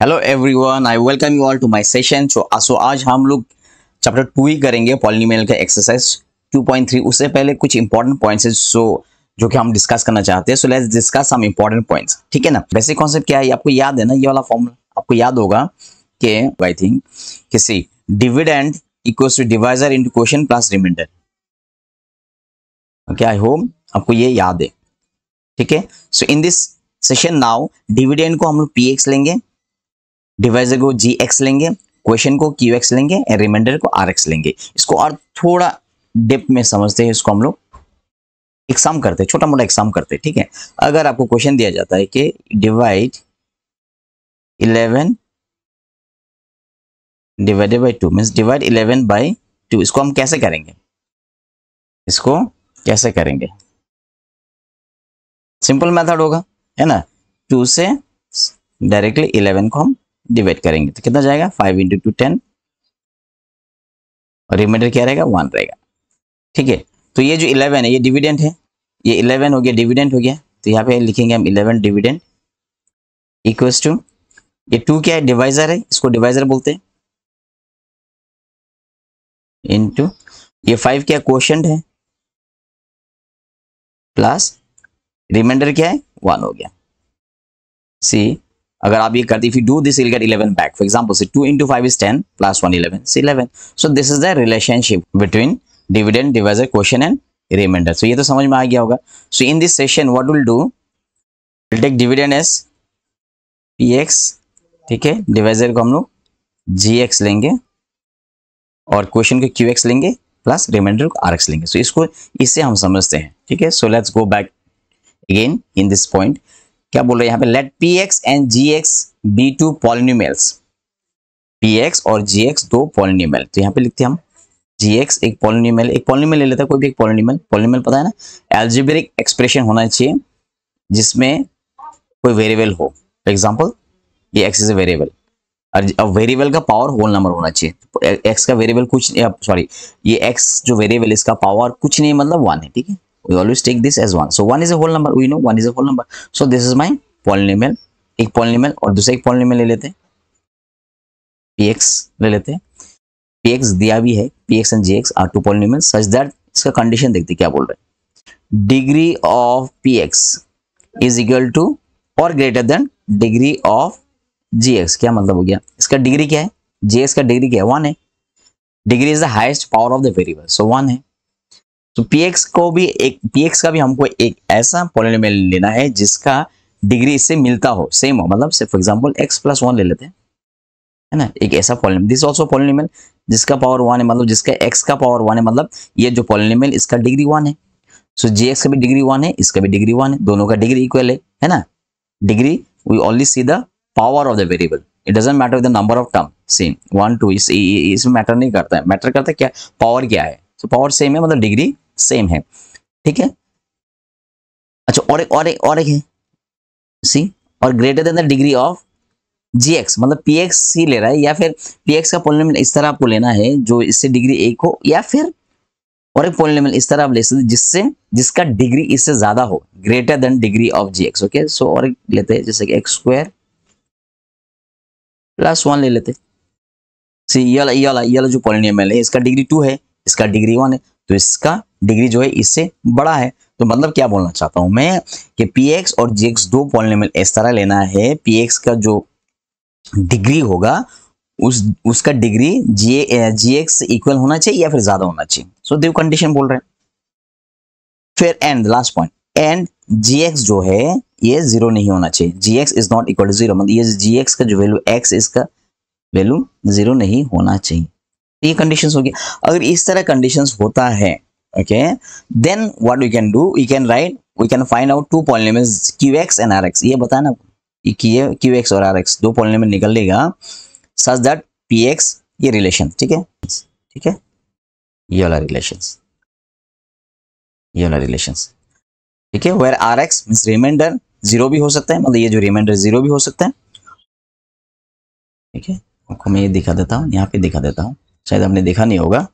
Hello everyone, I welcome you all to my session. So आज हम लोग chapter 2 ही करेंगे, पॉलिनोमियल का एक्सरसाइज 2.3। उससे पहले कुछ इंपॉर्टेंट पॉइंट्स है जो कि हम डिस्कस करना चाहते हैं। So let's discuss some important points, ठीक है ना। बेसिक कॉन्सेप्ट क्या है, आपको याद है ना, ये वाला फॉर्मूला आपको याद होगा कि आई थिंक कि see dividend equals to divisor into quotient plus remainder. Okay, I hope आपको ये याद है, ठीक है। So in this session now dividend को हम लोग px लेंगे, डिवाइजर को gx लेंगे, क्वेश्चन को qx लेंगे और रिमाइंडर को rx लेंगे। इसको और थोड़ा डेप्थ में समझते हैं, इसको हम लोग एक सम करते हैं, छोटा मोटा एक सम करते हैं, ठीक है। अगर आपको क्वेश्चन दिया जाता है कि divide 11 divided by 2 means divide 11 by 2, इसको हम कैसे करेंगे, इसको कैसे करेंगे? सिंपल मेथड होगा, है ना। 2 से डायरेक्टली 11 को हम डिवाइड करेंगे तो कितना जाएगा, 5 इंटू 2 10, और रिमाइंडर क्या रहेगा, 1 रहेगा, ठीक है। तो ये जो 11 है ये डिविडेंड है, ये 11 हो गया डिविडेंड हो गया, तो यहाँ पे लिखेंगे हम 11 डिविडेंड इक्वल्स टू, ये 2 क्या है, डिवाइजर है, इसको डिवाइजर बोलते हैं, इनटू ये 5 क्या क्वोशिएंट है, प्लस रिमाइंडर क्या है, 1 हो गया। सी अगर आप ये करते, if you do this, you will get 11 back. For example से 2 into 5 is 10 plus 1 11, so 11. So this is the relationship between dividend, divisor, quotient and remainder. So ये तो समझ में आ गया होगा। So in this session what we'll do, we'll take dividend as px, ठीक है, divisor को हम लोग gx लेंगे और क्वेश्चन को qx लेंगे प्लस रिमाइंडर को rx लेंगे। So इसको इससे हम समझते हैं, ठीक है। So let's go back again in this point। क्या बोल रहे हैं यहाँ पे, let px and gx be two polynomials, px और gx दो पॉलिनोमियल। तो यहाँ पे लिखते हैं हम gx एक पॉलिनोमियल, एक पॉलिनोमियल ले लेता है कोई भी एक पॉलिनोमियल। पॉलिनोमियल पता है ना, एल्जेब्रिक एक्सप्रेशन होना चाहिए जिसमें कोई वेरिएबल हो। फॉर एग्जांपल ये x इज अ वेरिएबल, और वेरिएबल का पावर होल नंबर होना चाहिए। x का वेरिएबल कुछ, सॉरी ये x जो वेरिएबल इसका पावर कुछ नहीं, मतलब 1 है, ठीक है। We always take this as 1. So 1 is a whole number. We know 1 is a whole number. So this is my polynomial. एक polynomial और दूसरा एक polynomial ले लेते हैं, px ले लेते हैं। px दिया भी है, px and gx are two polynomials such that, इसका कंडीशन देखते हैं क्या बोल रहे हैं, degree of px is equal to और greater than degree of gx। क्या मतलब हो गया, इसका डिग्री क्या है, gx का डिग्री क्या है, 1 है। Degree is the highest power of the variable, so 1 है। तो px को भी एक, px का भी हमको एक ऐसा पॉलिनोमियल लेना है जिसका डिग्री इससे मिलता हो, सेम हो, मतलब फॉर एग्जांपल x प्लस 1 ले लेते हैं, है ना। एक ऐसा पॉलिनोमियल, दिस आल्सो पॉलिनोमियल जिसका पावर 1 है, मतलब जिसका x का पावर 1 है, मतलब ये जो पॉलिनोमियल इसका डिग्री 1 है। सो gx का भी डिग्री 1 है, इसका भी डिग्री 1 है, दोनों का डिग्री इक्वल है ना। Degree we only see the power of the variable, it doesn't matter the number of term, same 1 2 इसमें मैटर नहीं करता है, मैटर करता है क्या, पावर क्या है। तो पावर सेम है, मतलब डिग्री सेम है, ठीक है। अच्छा, और एक है सी, और greater than the degree of gx, मतलब px ही ले रहा है, या फिर px का पॉलिनोमियल इस तरह आपको लेना है जो इससे डिग्री 1 हो, या फिर और एक पॉलिनोमियल इस तरह आप ले सकते जिससे जिसका डिग्री इससे ज्यादा हो, greater than degree of gx। Okay, so और एक लेते हैं, जैसे कि x स्क्वायर प्लस 1 ले लेते हैं। सी ये वाला जो पॉलिनोमियल है इसका डिग्री 2 है, इसका डिग्री 1 है, तो इसका डिग्री जो है इससे बड़ा है। तो मतलब क्या बोलना चाहता हूं मैं कि px और gx दो पॉलिनोमियल इस तरह लेना है, px का जो डिग्री होगा उसका डिग्री gx से इक्वल होना चाहिए या फिर ज्यादा होना चाहिए। सो दो कंडीशन बोल रहे हैं। फिर and last point, and gx जो है ये 0 नहीं होना चाहिए, gx is not equal to 0, मतलब ये gx का जो वैल्यू x इसका वैल्यू 0 नहीं होना चाहिए। ये कंडीशंस हो गया। अगर इस तरह कंडीशंस होता है, okay, then what we can do, we can find out two polynomials qx and rx। ये बताना कि ये qx और rx दो पॉलिनोमियल निकल लेगा सच दैट px ये रिलेशन, ठीक है, ठीक है, ये वाला रिलेशंस, ये वाला रिलेशंस, ठीक है। वेयर rx मींस रिमाइंडर 0 भी हो सकता है, मतलब ये जो रिमाइंडर 0 भी हो सकता है, ठीक है। आपको मैं ये दिखा देता हूँ, यहाँ पे दिखा देता हूँ, शायद आपने देखा नहीं होगा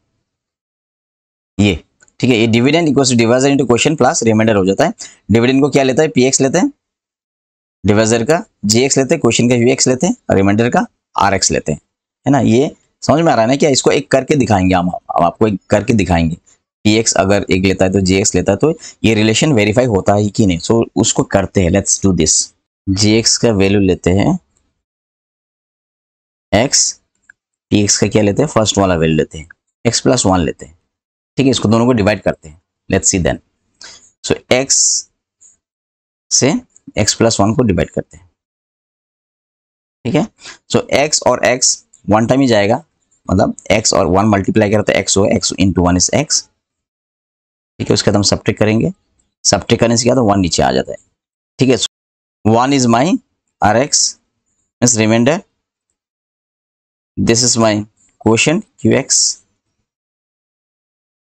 ये, ठीक है। ये dividend equals to divisor into quotient plus remainder हो जाता है। डिविडेंड को क्या लेता है, px लेते हैं, डिवाइजर का gx लेते हैं, क्वेश्चन का ux लेते हैं और रिमाइंडर का rx लेते हैं, है ना। ये समझ में आ रहा है ना क्या? इसको एक करके दिखाएंगे हम आपको एक करके दिखाएंगे। px अगर एक लेता है तो gx लेता है तो ये रिलेशन वेरीफाई होता है कि नहीं, सो उसको करते हैं। Let's do this. gx का वैल्यू लेते हैं x, px का क्या लेते हैं, फर्स्ट वाला वैल्यू लेते हैं, x+1 लेते हैं, ठीक है। इसको दोनों को डिवाइड करते हैं। Let's see then. So x से x+1 को डिवाइड करते हैं, ठीक है। सो x और x वन टाइम ही जाएगा, मतलब x और 1 मल्टीप्लाई करें तो x होगा, x into 1 is x, ठीक है। उसके बाद हम सब्ट्रैक्ट करेंगे, सब्ट्रैक्ट करने से क्या तो 1 नीचे आ जाता है, ठीक है। 1 is my rx means remainder, this is my quotient qx,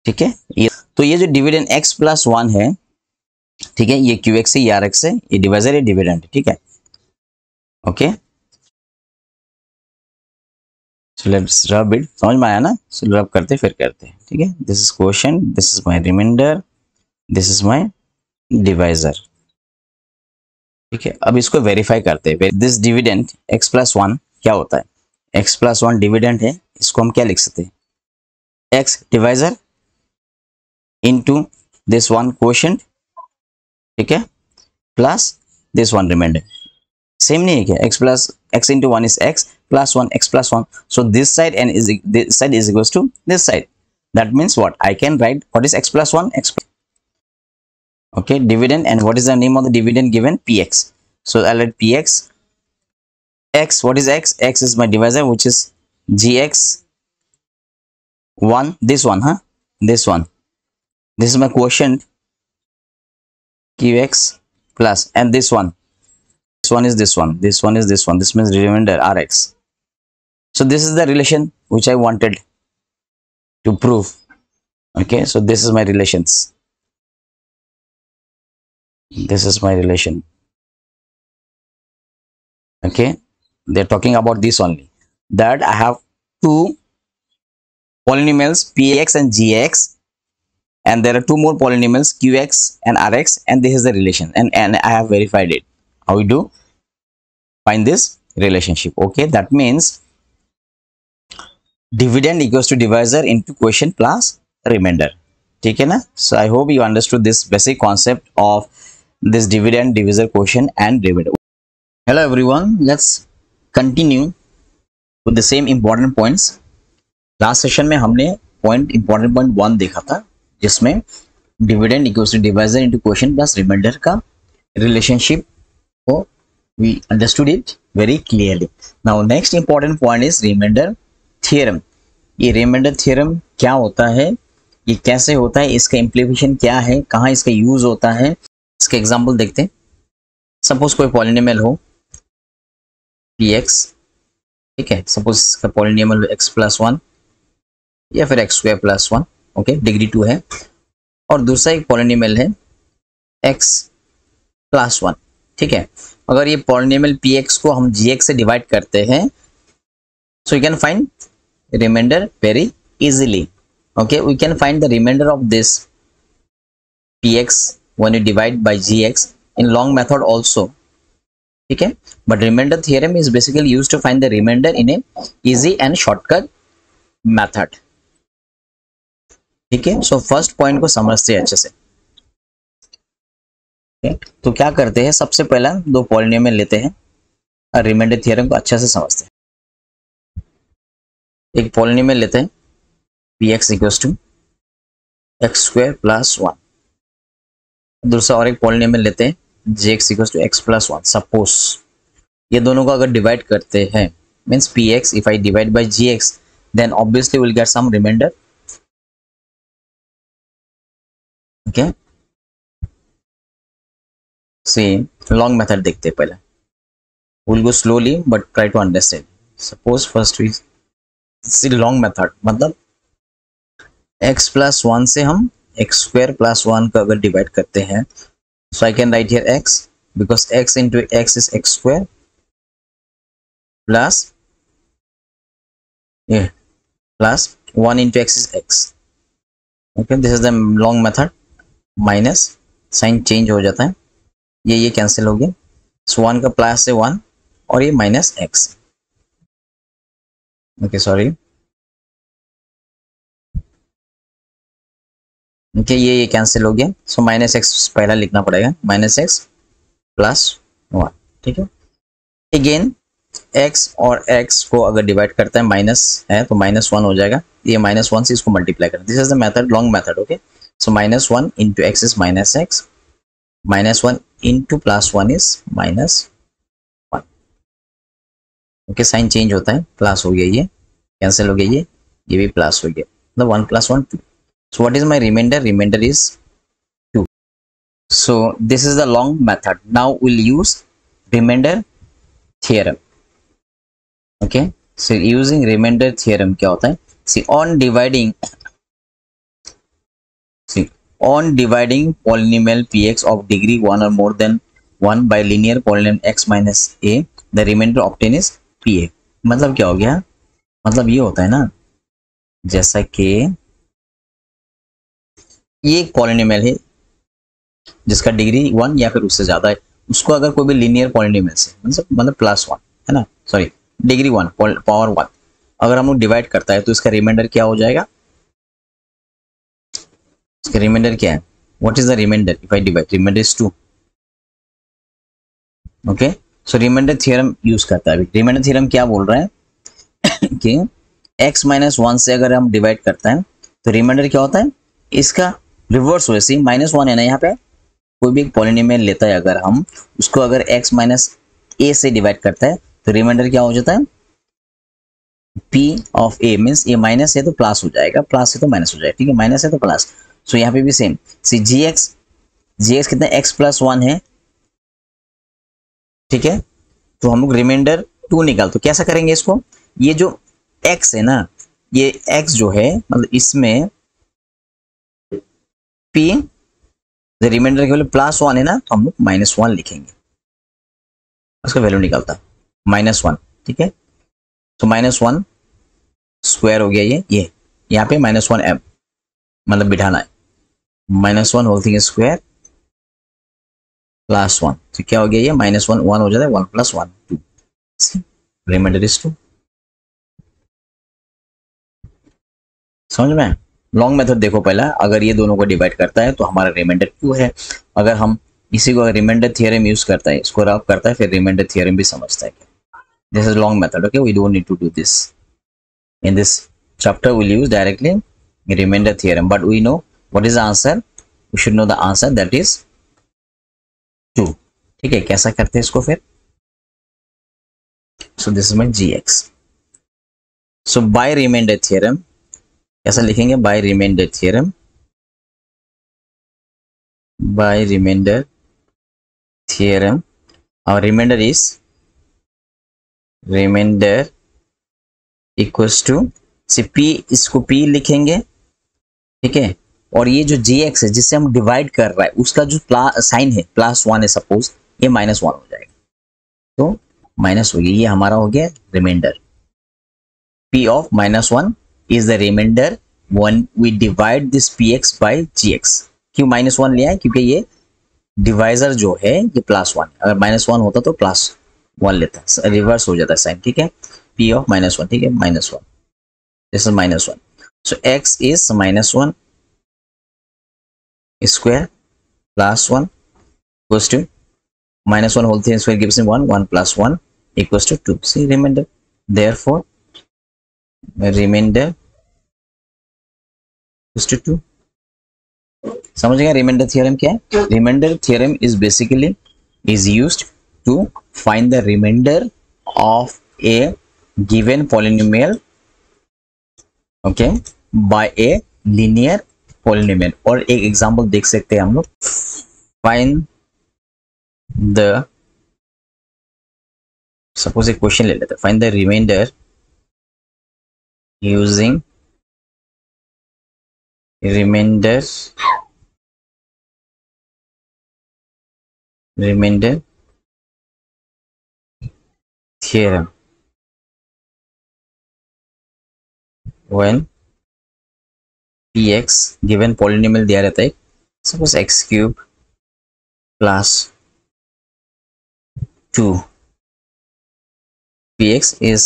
ठीक है। ये जो डिविडेंड x+1 है, ठीक है, ये qx है, ये rx है, ये डिवाइजर, ये डिविडेंड, ठीक है। Okay, so let's rub it. समझ में आया ना? सो रब करते फिर करते हैं, ठीक है। This is quotient, this is my remainder, this is my divisor, ठीक है। अब इसको वेरीफाई करते हैं। दिस डिविडेंड x+1 क्या होता है? x+1 डिविडेंड है, इसको हम क्या लिख सकते हैं, x divisor into this one quotient, ठीक है, plus this one remainder. Same नहीं है क्या? x into 1 is x plus 1 x+1, so this side is equals to this side. That means what? I can write what is x+1 x+, okay, dividend, and what is the name of the dividend given? px. So I'll write px. X, what is x? X is my divisor, which is gx1, this one, this one, this is my quotient qx plus, and this one is this one, this one is this one, this means remainder rx. So this is the relation which I wanted to prove, okay. So this is my relations, this is my relation, okay. They're talking about this only, that I have two polynomials px and gx, and there are two more polynomials qx and rx, and this is the relation, and I have verified it. How we do? Find this relationship, okay. That means dividend equals to divisor into quotient plus remainder, ठीक है ना। So I hope you understood this basic concept of this dividend, divisor, quotient and remainder. Hello everyone, let's continue with the same important points. Last session में हमने important point 1 देखा था, जिसमें dividend equals to divisor into quotient plus remainder का relationship को we understood it very clearly. Now next important point is remainder theorem. ये remainder theorem क्या होता है, ये कैसे होता है, इसका implication क्या है, कहाँ इसका यूज होता है, इसका एग्जांपल देखते हैं। सपोज कोई पॉलिनोमियल हो px, ठीक है, सपोज इसका पॉलिनोमियल x+1 या फिर x²+1, ओके, डिग्री 2 है, और दूसरा एक पॉलिनोमियल है x+1, ठीक है। अगर ये पॉलिनोमियल px को हम gx से डिवाइड करते हैं, so you can find remainder very easily, okay. We can find the remainder of this px when you divide by gx in long method also, ठीक है। But remainder theorem is basically used to find the remainder in a easy and shortcut method, ठीक है। So first point को समझते हैं अच्छे से, तो क्या करते हैं, सबसे पहला दो पॉलिनोमियल लेते हैं और रिमाइंडर थ्योरम को अच्छे से समझते हैं। एक पॉलिनोमियल लेते हैं px इक्वल्स टू x²+1, दूसरा और एक पॉलिनोमियल लेते हैं gx equals to x+1। Suppose ये दोनों को अगर डिवाइड करते हैं, means px if I divide by gx, then obviously will get some remainder, okay. Same long method देखते हैं पहले, we'll go slowly but try to understand. Suppose first we see long method, मतलब x+1 से हम x²+1 का अगर divide करते हैं, so I can write here x because x into x is x² plus plus 1 into x is x, okay. This is the long method, minus sign change हो जाता है, ये कैंसिल हो गया, सो 1 का प्लस है 1 और ये minus x. Okay sorry, okay ये कैंसिल हो गया। सो माइनस एक्स पहला लिखना पड़ेगा, माइनस एक्स प्लस 1। ठीक है, अगेन x और x को अगर डिवाइड करता है माइनस है तो -1 हो जाएगा, ये -1 से इसको मल्टीप्लाई करना। This is the method, long method. Okay, so -1 into x is -x, -1 into +1 is -1। Okay, sign change होता है, प्लस हो गया, ये कैंसिल हो गया, ये भी प्लस हो गया, मतलब 1 + 1 2। So what is my remainder? Remainder is 2। So this is the long method. Now will use remainder theorem. Okay, so using remainder theorem क्या होता है? See on dividing polynomial px of degree 1 or more than 1 by linear polynomial x minus a, the remainder obtained is pa। मतलब क्या हो गया? मतलब ये होता है ना, जैसा कि ये एक पॉलिनोमियल है जिसका डिग्री 1 या फिर उससे ज्यादा है, उसको अगर कोई भी लीनियर पॉलिनोमियल से मतलब +1 है ना, सॉरी डिग्री 1 पावर 1 अगर हम लोग डिवाइड करता है तो इसका रिमाइंडर क्या हो जाएगा? इसका रिमाइंडर क्या है? What is the remainder if I divide? Remainder is 2। Okay, so remainder theorem use करता है। रिमाइंडर थ्योरम क्या बोल रहा है कि x - 1 से अगर हम डिवाइड करते हैं तो रिमाइंडर क्या होता है? इसका रिवर्स वैसे ही -1 है ना, यहाँ पे कोई भी एक पॉलिनोमियल लेता है अगर हम उसको अगर x - a से डिवाइड करता है तो रिमाइंडर क्या हो जाता है? p ऑफ a मीन्स ये माइनस है तो प्लस हो जाएगा, प्लस है तो माइनस हो जाएगा। ठीक है, माइनस है तो प्लस। सो यहाँ पे भी सेम, सी gx कितना x + 1 है। ठीक है, तो हम लोग रिमाइंडर 2 निकाल, तो कैसा करेंगे इसको? ये जो x है ना, ये x जो है मतलब इसमें p रिमाइंडर के वैल्यू +1 है ना, तो हम लोग -1 लिखेंगे, उसका वैल्यू निकलता -1। ठीक है, तो -1 स्क्वायर हो गया, ये यहाँ पे -1 m मतलब बिठाना है, -1 होल थिंग स्क्वायर +1, तो क्या हो गया ये? -1 1 हो जाता है, 1 + 1 2, रिमाइंडर इज 2। समझ में? लॉन्ग मेथड देखो पहला, अगर ये दोनों को डिवाइड करता है तो हमारा रिमाइंडर 2 है। अगर हम इसी को रिमाइंडर थ्योरम यूज करता है, इसको रफ करता है, फिर रिमाइंडर थ्योरम भी समझता है। This is long method. Okay, we don't need to do this in this chapter. We'll use directly remainder theorem, but we know what is the answer. We should know the answer, that is 2। ठीक है, कैसा करते हैं इसको फिर? So this is my gx. So by remainder theorem कैसा लिखेंगे? by remainder theorem, by remainder theorem our remainder is remainder equals to p, इसको p लिखेंगे। ठीक है, और ये जो gx है जिससे हम डिवाइड कर रहा है उसका जो साइन है +1 है, सपोज ये -1 हो जाएगा, तो माइनस हो गया, ये हमारा हो गया remainder. p of -1 is the remainder when we divide this px by gx। क्यों -1 लिया है? क्योंकि ये डिवाइजर जो है ये +1 है, अगर -1 होता तो +1 लेता, रिवर्स हो जाता है साइन। ठीक है, p ऑफ -1, ठीक है, -1, this is -1। So x is -1 square +1 equals to -1 whole thing square gives me 1, 1 + 1 equals to 2। see remainder, therefore remainder equals to 2। समझ गए रिमाइंडर थ्योरम क्या है? Remainder theorem is basically is used to find the remainder of a given polynomial, okay, by a linear polynomial. और एक example देख सकते हैं हम लोग, फाइंड द, सपोज एक क्वेश्चन ले लेते हैं, find the remainder using remainder theorem when px given polynomial दिया रहता है, suppose x³ plus 2 px is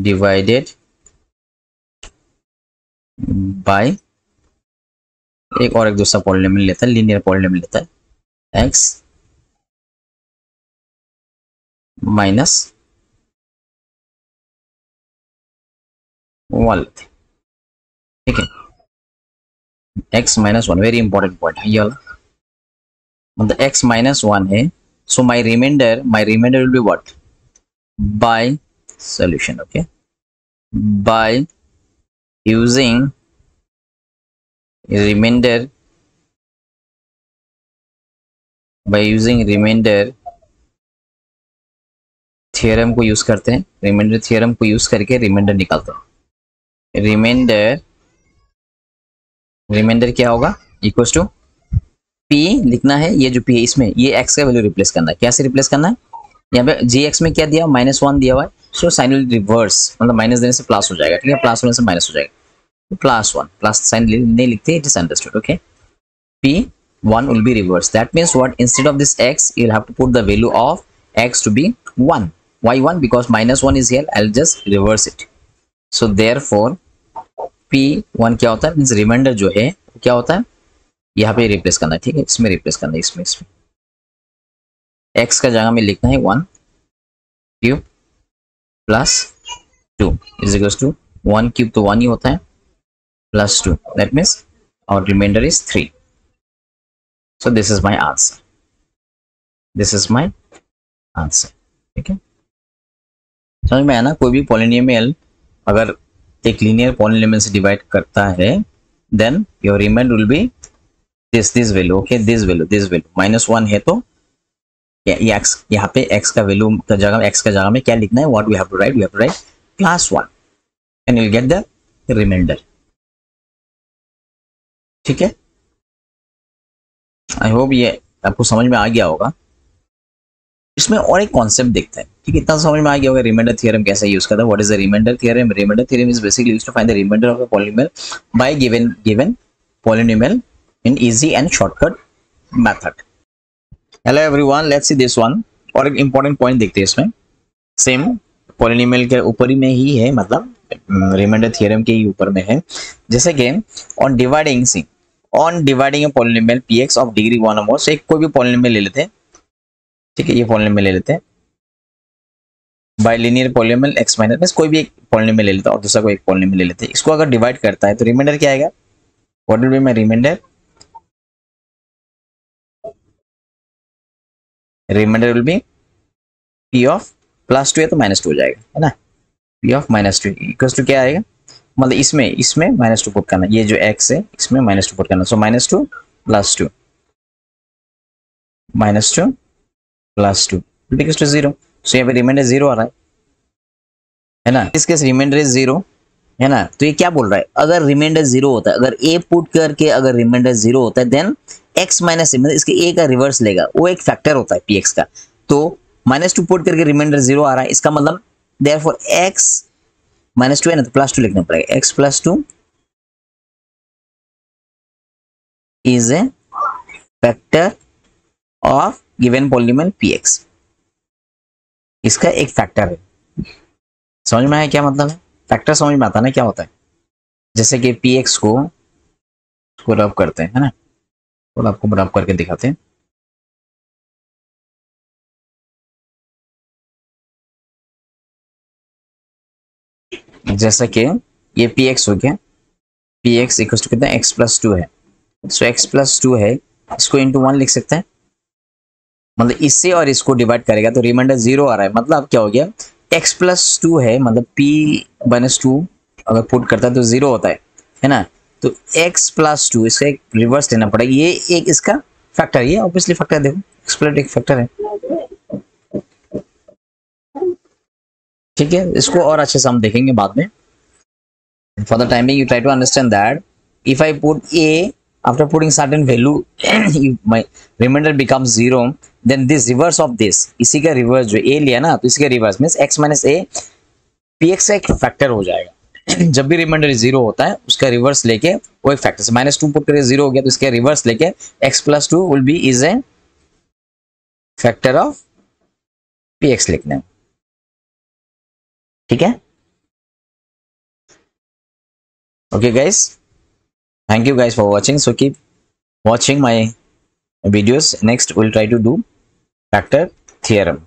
divided by एक और एक दूसरा पॉलिनोमियल लेता है, लीनियर पॉलिनोमियल लेता है x माइनस 1 लेते हैं, ठीक है। x minus 1 very important point है ये वाला, मतलब x माइनस 1 है, so my remainder will be what, by solution, okay, by using remainder theorem को यूज करते हैं, रिमाइंडर थ्योरम को यूज करके रिमाइंडर निकालते हैं। रिमाइंडर क्या होगा, इक्वल्स टू p लिखना है, ये जो p है इसमें ये x का वैल्यू रिप्लेस करना है, क्या से रिप्लेस करना है, यहाँ पे gx में क्या दिया, -1 दिया हुआ है, सो साइन विल रिवर्स, मतलब माइनस देने से प्लस हो जाएगा, ठीक है, प्लस होने से माइनस हो जाएगा, +1 प्लस साइन नहीं लिखते, it is understood, okay. p1 will be reversed, that means what, instead of this x you'll have to put the value of x to be 1. Why 1? Because -1 is here, I'll just reverse it, so therefore p1 क्या होता है, means remainder जो है क्या होता है, यहाँ पे रिप्लेस करना है, ठीक है, इसमें रिप्लेस करना है, इसमें x का जगह में लिखना है 1 cube plus 2 is equals to 1 cube तो 1 ही होता है, plus 2, that means our remainder is 3. So this is my answer, ठीक है, समझ में आया ना। कोई भी पॉलिनोमियल अगर एक लीनियर पॉलिनोमियल से डिवाइड करता है, then your remainder will be this value, okay, this value -1 है, तो ये x, यहाँ पे x का वैल्यू का जगह में क्या लिखना है, what we have to write +1 and you'll get the remainder, ठीक है। आई होप ये आपको समझ में आ गया होगा। इसमें और एक कॉन्सेप्ट देखते हैं, ठीक है, इतना समझ में आ गया होगा रिमाइंडर थ्योरम कैसे यूज करता है, what is the remainder theorem. Remainder theorem is basically used to find the remainder of a polynomial by given polynomial in easy and shortcut method. Hello everyone, let's see this one. और एक important point देखते हैं इसमें, same polynomial के ऊपर ही में ही है, मतलब रिमाइंडर थ्योरम के ही ऊपर में है। जैसे कि on dividing a polynomial px of degree 1 और मोर, से कोई भी पॉलिनोमियल ले लेते हैं, ठीक है, ये पॉलिनोमियल ले लेते हैं bye linear polynomial x minus, बस कोई भी एक पॉलिनोमियल ले लेता है और दूसरा कोई एक पॉलिनोमियल ले लेते हैं, इसको अगर डिवाइड करता है तो रिमाइंडर क्या आएगा, what will be my remainder will be p of +2 है तो -2 हो जाएगा, है ना, p ऑफ -2 इक्वल्स टू क्या आएगा, मतलब इसमें -2 पुट करना, ये जो x है इसमें -2 पुट करना, सो -2 + 2 -2 + 2 इक्वल्स टू 0। सो यहाँ पे रिमाइंडर 0 आ रहा है ना, इस केस रिमाइंडर इज 0, है ना। तो ये क्या बोल रहा है, अगर रिमाइंडर 0 होता है, अगर a पुट करके अगर रिमाइंडर 0 होता है, देन x माइनस मतलब इसके a का रिवर्स लेगा, वो एक फैक्टर होता है px का, तो -2 पुट करके रिमाइंडर 0 आ रहा है, इसका मतलब देयरफॉर x -2 है ना, तो +2 लिखना पड़ेगा, x + 2 is a factor of given polynomial px, इसका एक फैक्टर है। समझ में आया क्या मतलब है, फैक्टर समझ में आता है ना क्या होता है। जैसे कि px को रब करते हैं, है ना, तो आपको रब करके दिखाते हैं। जैसा कि ये px हो गया, px इक्वल टू कितना, x + 2 है, सो x + 2 है, इसको × 1 लिख सकते हैं, मतलब इससे और इसको डिवाइड करेगा तो रिमाइंडर 0 आ रहा है, मतलब क्या हो गया, x + 2 है, मतलब p - 2 अगर पुट करता है तो 0 होता है ना, तो x + 2 इसका एक रिवर्स लेना पड़ेगा, ये एक इसका फैक्टर, ये ऑब्वियसली फैक्टर, देखो x + एक फैक्टर है, ठीक है। इसको और अच्छे से हम देखेंगे बाद में। For the time being, you try to understand that if I put a after putting certain value, if my remainder becomes 0, then this reverse of this, इसी का रिवर्स जो a लिया ना, तो इसी का reverse means x - a px का एक फैक्टर हो जाएगा। जब भी रिमाइंडर 0 होता है उसका रिवर्स लेके वो एक फैक्टर से -2 पुट करके 0 हो गया, तो इसका रिवर्स लेके x + 2 will be is a factor of px लिखना है, ठीक है। Okay guys, thank you guys for watching, so keep watching my videos. Next we'll try to do factor theorem.